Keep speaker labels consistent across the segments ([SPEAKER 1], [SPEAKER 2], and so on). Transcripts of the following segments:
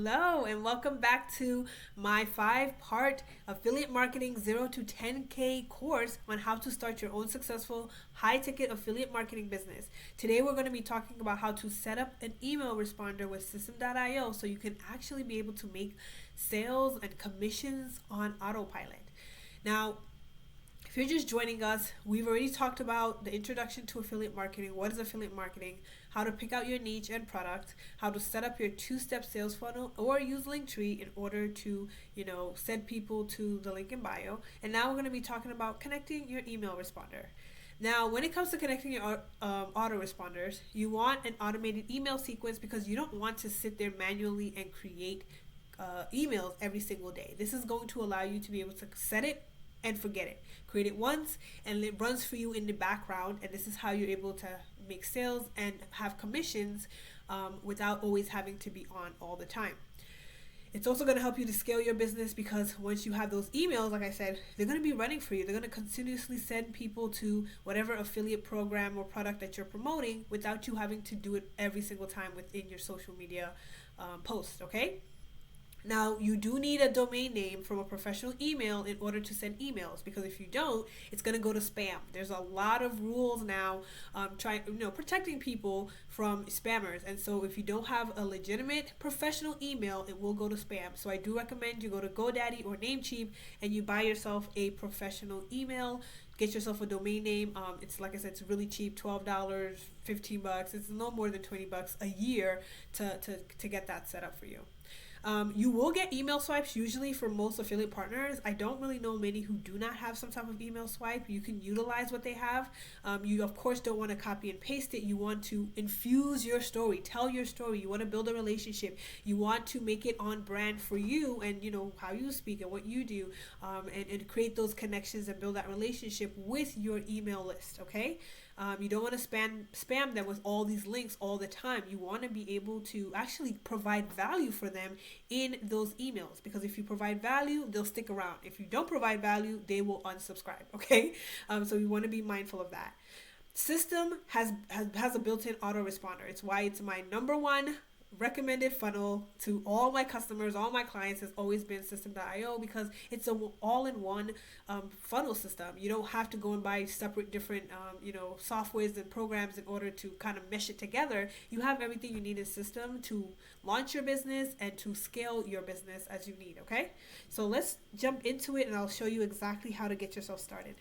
[SPEAKER 1] Hello, and welcome back to my 5-part affiliate marketing 0 to 10K course on how to start your own successful high ticket affiliate marketing business. Today, we're going to be talking about how to set up an email responder with System.io so you can actually be able to make sales and commissions on autopilot. Now, if you're just joining us, we've already talked about the introduction to affiliate marketing, what is affiliate marketing, how to pick out your niche and product, how to set up your two-step sales funnel or use Linktree in order to, send people to the link in bio. And now we're going to be talking about connecting your email responder. Now, when it comes to connecting your autoresponders, you want an automated email sequence because you don't want to sit there manually and create emails every single day. This is going to allow you to be able to set it and forget it. Create it once and it runs for you in the background, and this is how you're able to make sales and have commissions without always having to be on all the time. It's also going to help you to scale your business because once you have those emails, like I said, they're going to be running for you. They're going to continuously send people to whatever affiliate program or product that you're promoting without you having to do it every single time within your social media post, okay? Now, you do need a domain name from a professional email in order to send emails, because if you don't, it's going to go to spam. There's a lot of rules now protecting people from spammers. And so if you don't have a legitimate professional email, it will go to spam. So I do recommend you go to GoDaddy or Namecheap and you buy yourself a professional email. Get yourself a domain name. It's like I said, it's really cheap, $12, $15. It's no more than $20 a year to get that set up for you. You will get email swipes usually for most affiliate partners. I don't really know many who do not have some type of email swipe. You can utilize what they have. You of course don't want to copy and paste it. You want to infuse your story, tell your story. You want to build a relationship. You want to make it on brand for you and how you speak and what you do, and create those connections and build that relationship with your email list. Okay. You don't want to spam them with all these links all the time. You want to be able to actually provide value for them in those emails, because if you provide value, they'll stick around. If you don't provide value, they will unsubscribe. Okay, so you want to be mindful of that. System has a built-in autoresponder. It's why it's my number one recommended funnel to all my customers, all my clients has always been System.io, because it's a all-in-one funnel system. You don't have to go and buy separate different softwares and programs in order to kind of mesh it together. You have everything you need in System to launch your business and to scale your business as you need. Okay, so let's jump into it and I'll show you exactly how to get yourself started.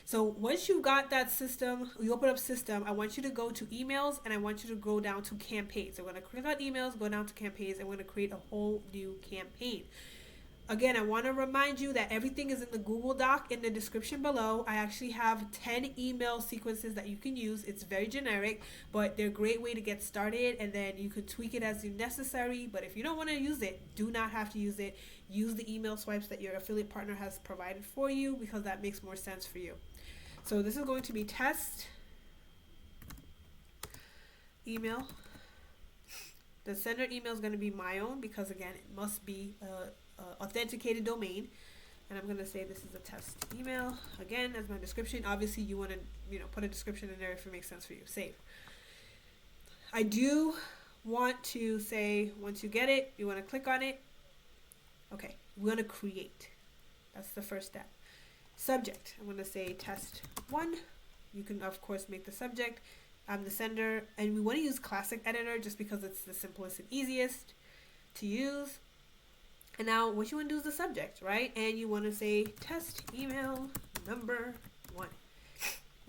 [SPEAKER 1] So once you got that system, you open up System, I want you to go to emails and I want you to go down to campaigns. So we're going to click on emails, go down to campaigns, and we're going to create a whole new campaign. Again, I want to remind you that everything is in the Google Doc in the description below. I actually have 10 email sequences that you can use. It's very generic, but they're a great way to get started, and then you can tweak it as necessary. But if you don't want to use it, do not have to use it. Use the email swipes that your affiliate partner has provided for you, because that makes more sense for you. So this is going to be test email. The sender email is going to be my own, because again, it must be authenticated domain. And I'm going to say this is a test email. Again, as my description. Obviously, you want to put a description in there if it makes sense for you. Save. I do want to say, once you get it, you want to click on it. Okay, we're going to create. That's the first step. Subject, I'm going to say test 1. You can of course make the subject. I'm the sender, and we want to use Classic Editor just because it's the simplest and easiest to use. And now what you want to do is the subject, right? And you want to say test email number 1.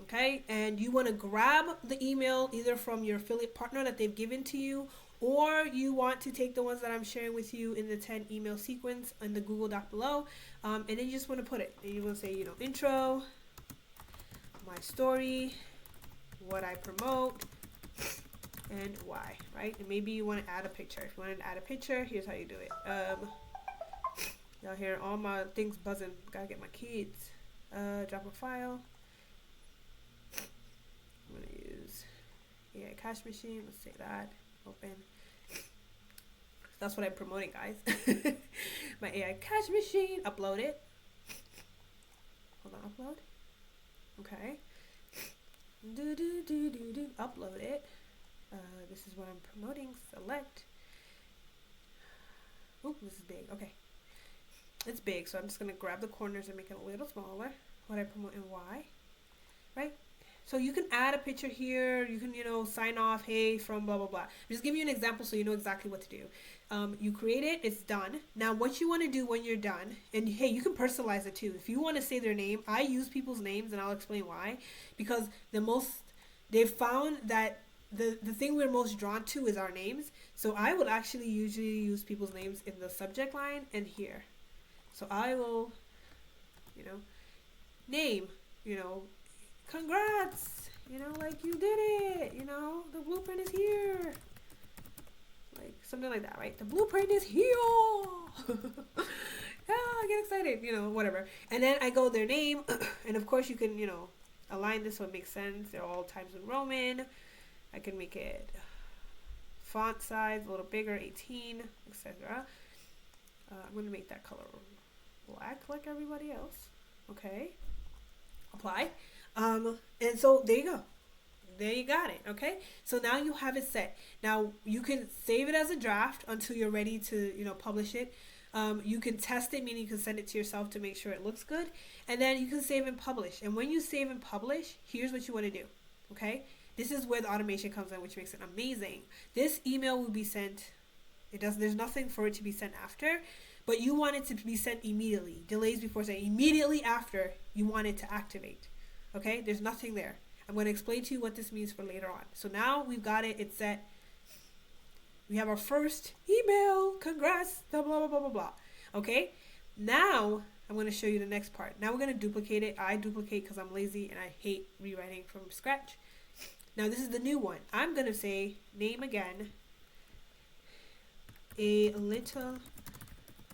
[SPEAKER 1] Okay, and you want to grab the email either from your affiliate partner that they've given to you, or you want to take the ones that I'm sharing with you in the 10 email sequence in the Google Doc below, and then you just want to put it. And you want to say, intro, my story, what I promote, and why, right? And maybe you want to add a picture. If you want to add a picture, here's how you do it. Y'all hear all my things buzzing. Gotta get my kids. Drop a file. I'm going to use AI Cash Machine. Let's say that. Open. That's what I'm promoting, guys. My AI Cash Machine. Upload it. Hold on, upload. Okay. Upload it. This is what I'm promoting. Select. This is big. Okay. It's big, so I'm just going to grab the corners and make it a little smaller. What I promote and why. Right? So you can add a picture here. You can, sign off, hey, from blah, blah, blah. Just give you an example so you know exactly what to do. You create it. It's done. Now, what you want to do when you're done, and hey, you can personalize it too. If you want to say their name, I use people's names, and I'll explain why. Because they've found that the thing we're most drawn to is our names. So I would actually usually use people's names in the subject line and here. So I will, name, congrats, like you did it, the blueprint is here. Like something like that, right? The blueprint is here. Yeah, I get excited, whatever. And then I go their name, and of course you can, align this so it makes sense. They're all Times New Roman. I can make it font size a little bigger, 18, etc. I'm going to make that color black like everybody else. Okay. Apply. And so there you go. There you got it. Okay. So now you have it set. Now you can save it as a draft until you're ready to, publish it. You can test it, meaning you can send it to yourself to make sure it looks good. And then you can save and publish. And when you save and publish, here's what you want to do. Okay. This is where the automation comes in, which makes it amazing. This email will be sent. There's nothing for it to be sent after, but you want it to be sent immediately. Delays before sent. Immediately after, you want it to activate. Okay? There's nothing there. I'm going to explain to you what this means for later on. So now we've got it. It's set. We have our first email. Congrats. Blah, blah, blah, blah, blah, blah. Okay? Now, I'm going to show you the next part. Now we're going to duplicate it. I duplicate because I'm lazy and I hate rewriting from scratch. Now this is the new one. I'm going to say name again. A little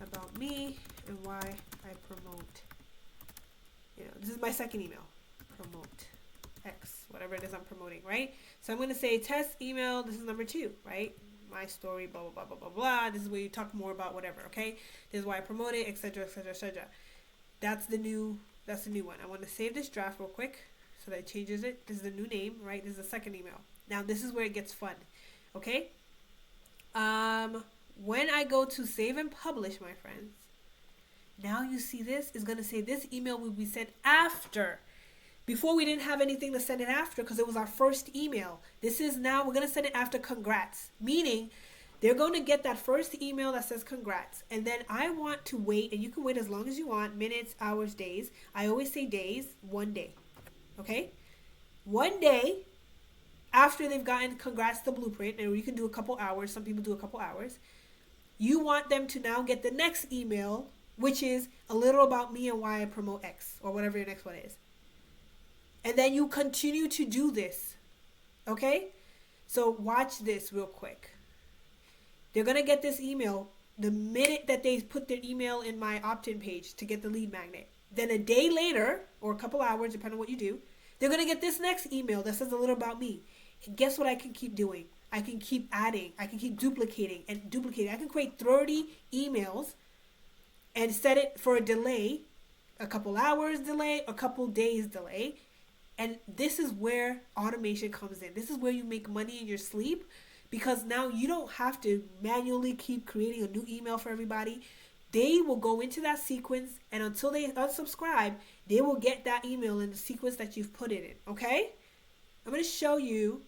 [SPEAKER 1] about me and why I promote. This is my second email. Promote X, whatever it is I'm promoting, right? So I'm going to say test email. This is number 2, right? My story, blah, blah, blah, blah, blah, blah. This is where you talk more about whatever, okay? This is why I promote it, etc., etc., etc. That's the new one. I want to save this draft real quick. So that changes it. This is the new name, right? This is the second email. Now this is where it gets fun. Okay? When I go to save and publish, my friends, now you see this is going to say this email will be sent after. Before we didn't have anything to send it after because it was our first email. This is now we're going to send it after congrats. Meaning they're going to get that first email that says congrats. And then I want to wait, and you can wait as long as you want, minutes, hours, days. I always say days, 1 day. Okay, 1 day after they've gotten congrats the blueprint, and you can do a couple hours. Some people do a couple hours. You want them to now get the next email, which is a little about me and why I promote X or whatever your next one is. And then you continue to do this. Okay, so watch this real quick. They're going to get this email the minute that they put their email in my opt-in page to get the lead magnet. Then a day later, or a couple hours, depending on what you do, they're going to get this next email that says a little about me. And guess what I can keep doing? I can keep adding. I can keep duplicating and duplicating. I can create 30 emails and set it for a delay, a couple hours delay, a couple days delay. And this is where automation comes in. This is where you make money in your sleep, because now you don't have to manually keep creating a new email for everybody. They will go into that sequence, and until they unsubscribe, they will get that email in the sequence that you've put it in, okay? I'm going to show you,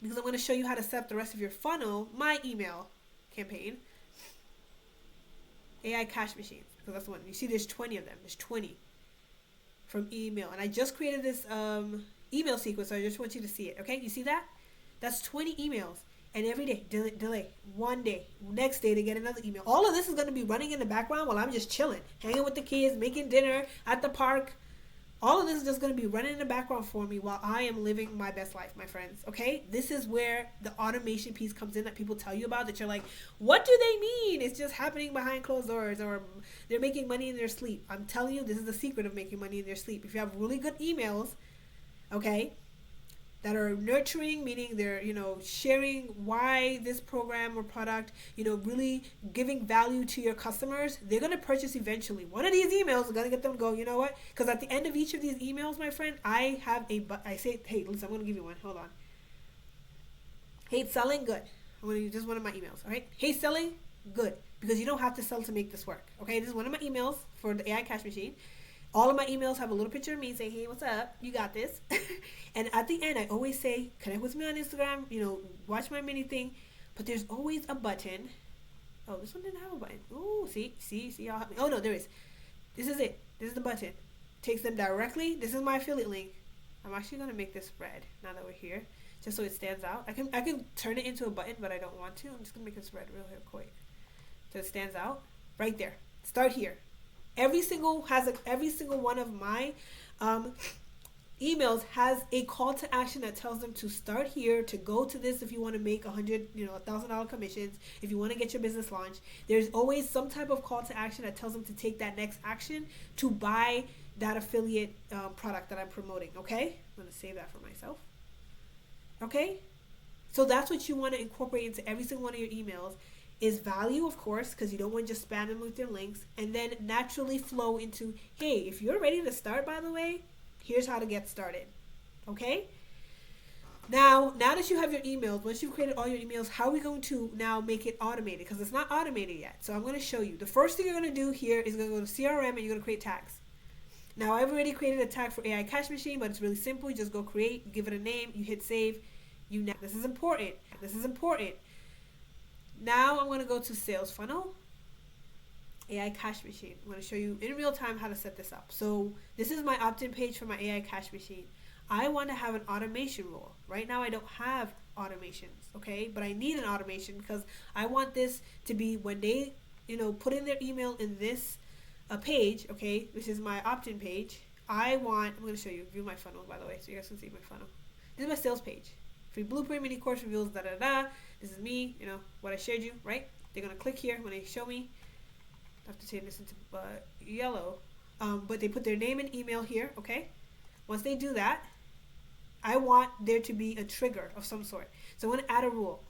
[SPEAKER 1] because I'm going to show you how to set up the rest of your funnel, my email campaign. AI cash machines, because that's the one. You see there's 20 of them. There's 20 from email. And I just created this email sequence, so I just want you to see it, okay? You see that? That's 20 emails. And every day, delay, 1 day, next day they get another email. All of this is going to be running in the background while I'm just chilling, hanging with the kids, making dinner at the park. All of this is just going to be running in the background for me while I am living my best life, my friends. Okay? This is where the automation piece comes in that people tell you about, that you're like, what do they mean? It's just happening behind closed doors, or they're making money in their sleep. I'm telling you, this is the secret of making money in their sleep. If you have really good emails, okay, that are nurturing, meaning they're, sharing why this program or product, really giving value to your customers, they're going to purchase eventually. One of these emails is going to get them to go, you know what? Because at the end of each of these emails, my friend, I say, hey, listen, I'm going to give you one. Hold on. Hey, selling, good. I'm going to use just one of my emails, all right? Hey, selling, good. because you don't have to sell to make this work. Okay, this is one of my emails for the AI cash machine. All of my emails have a little picture of me saying, hey, what's up? You got this. And at the end, I always say, connect with me on Instagram, watch my mini thing. But there's always a button. Oh, this one didn't have a button. Oh, see, y'all have me. Oh, no, there is. This is it. This is the button. Takes them directly. This is my affiliate link. I'm actually going to make this red now that we're here, just so it stands out. I can turn it into a button, but I don't want to. I'm just going to make this red real quick so it stands out. Right there. Start here. Every single one of my emails has a call to action that tells them to start here, to go to this if you want to make $1,000 commissions, if you want to get your business launched. There's always some type of call to action that tells them to take that next action to buy that affiliate product that I'm promoting. Okay, I'm going to save that for myself. Okay, so that's what you want to incorporate into every single one of your emails. Is value, of course, because you don't want to just spam them with your links, and then naturally flow into, hey, if you're ready to start, by the way, here's how to get started. Okay? Now that you have your emails, once you've created all your emails, how are we going to now make it automated? Because it's not automated yet. So I'm going to show you. The first thing you're going to do here is going to go to CRM and you're going to create tags. Now I've already created a tag for AI Cash Machine, but it's really simple. You just go create, you give it a name, you hit save. This is important. Now I'm going to go to Sales Funnel, AI Cash Machine. I'm going to show you in real time how to set this up. So this is my opt-in page for my AI Cash Machine. I want to have an automation rule. Right now I don't have automations, okay? But I need an automation because I want this to be when they, put in their email in this page, okay? This is my opt-in page. I'm going to show you, view my funnel, by the way, so you guys can see my funnel. This is my sales page. Free blueprint, mini course reveals, This is me, what I shared you, right? They're going to click here when they show me. I have to turn this into yellow. But they put their name and email here, okay? Once they do that, I want there to be a trigger of some sort. So I'm going to add a rule.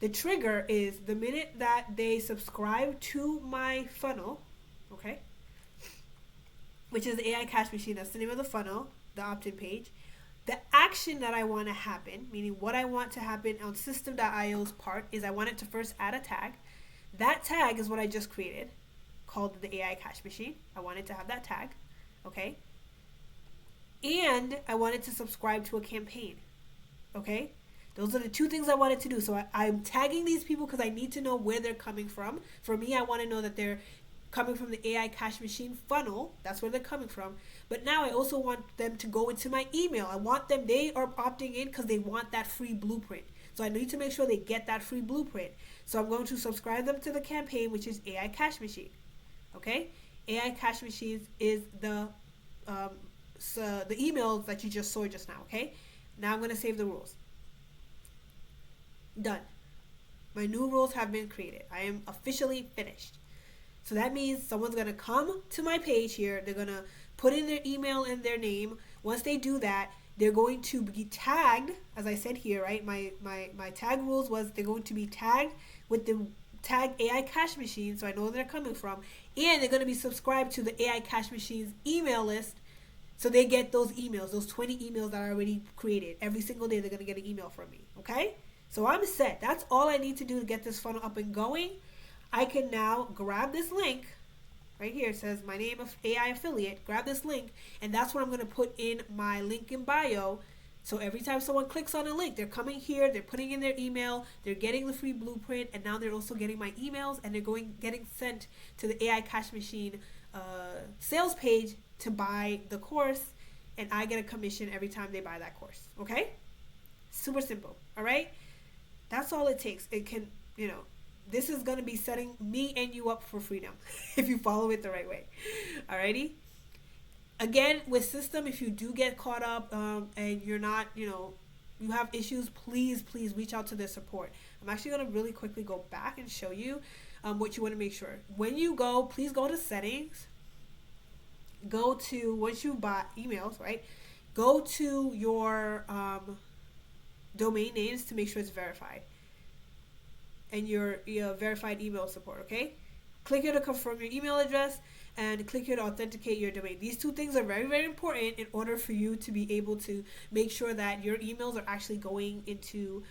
[SPEAKER 1] The trigger is the minute that they subscribe to my funnel, okay? Which is the AI Cash Machine. That's the name of the funnel, the opt-in page. The action that I want to happen, meaning what I want to happen on system.io's part, is I want it to first add a tag. That tag is what I just created, called the AI Cash Machine. I want it to have that tag, okay? And I want it to subscribe to a campaign, okay? Those are the two things I wanted to do. So I'm tagging these people because I need to know where they're coming from. For me, I want to know that they're coming from the AI Cash Machine funnel. That's where they're coming from. But now I also want them to go into my email. They are opting in because they want that free blueprint. So I need to make sure they get that free blueprint. So I'm going to subscribe them to the campaign, which is AI Cash Machine. Okay? AI Cash Machines is the emails that you just saw just now. Okay? Now I'm going to save the rules. Done. My new rules have been created. I am officially finished. So that means someone's going to come to my page here. They're going to put in their email and their name. Once they do that, they're going to be tagged, as I said here, right? My tag rules was they're going to be tagged with the tag AI Cash Machine, so I know where they're coming from. And they're going to be subscribed to the AI Cash Machine's email list, so they get those emails, those 20 emails that I already created. Every single day they're going to get an email from me, okay? So I'm set. That's all I need to do to get this funnel up and going. I can now grab this link. Right here it says my name of AI affiliate. Grab this link, and that's what I'm going to put in my link in bio. So every time someone clicks on a link, they're coming here, they're putting in their email, they're getting the free blueprint, and now they're also getting my emails, and they're getting sent to the AI Cash Machine sales page to buy the course, and I get a commission every time they buy that course. Okay? Super simple. All right? That's all it takes. It can, this is going to be setting me and you up for freedom if you follow it the right way. Alrighty? Again, with system, if you do get caught up and you're not, you have issues, please reach out to their support. I'm actually going to really quickly go back and show you what you want to make sure. When you go, please go to settings. Go to, once you buy emails, right? Go to your domain names to make sure it's verified. And your verified email support, okay? Click here to confirm your email address and click here to authenticate your domain. These two things are very, very important in order for you to be able to make sure that your emails are actually going into,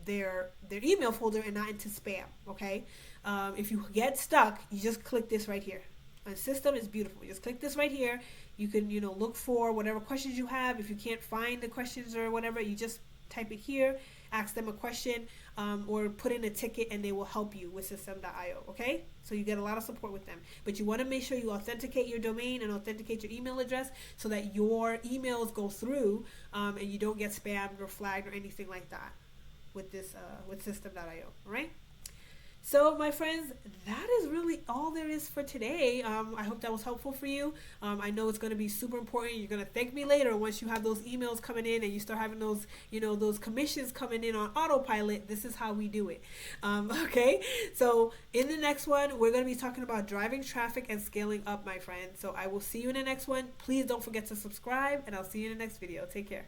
[SPEAKER 1] their email folder and not into spam, okay? If you get stuck, you just click this right here. A system is beautiful. You just click this right here. You can, look for whatever questions you have. If you can't find the questions or whatever, you just type it here, ask them a question, or put in a ticket, and they will help you with system.io. Okay, so you get a lot of support with them, but you want to make sure you authenticate your domain and authenticate your email address so that your emails go through, and you don't get spammed or flagged or anything like that with this with system.io. All right. So, my friends, that is really all there is for today. I hope that was helpful for you. I know it's going to be super important. You're going to thank me later once you have those emails coming in and you start having those, those commissions coming in on autopilot. This is how we do it. Okay, so in the next one, we're going to be talking about driving traffic and scaling up, my friends. So I will see you in the next one. Please don't forget to subscribe, and I'll see you in the next video. Take care.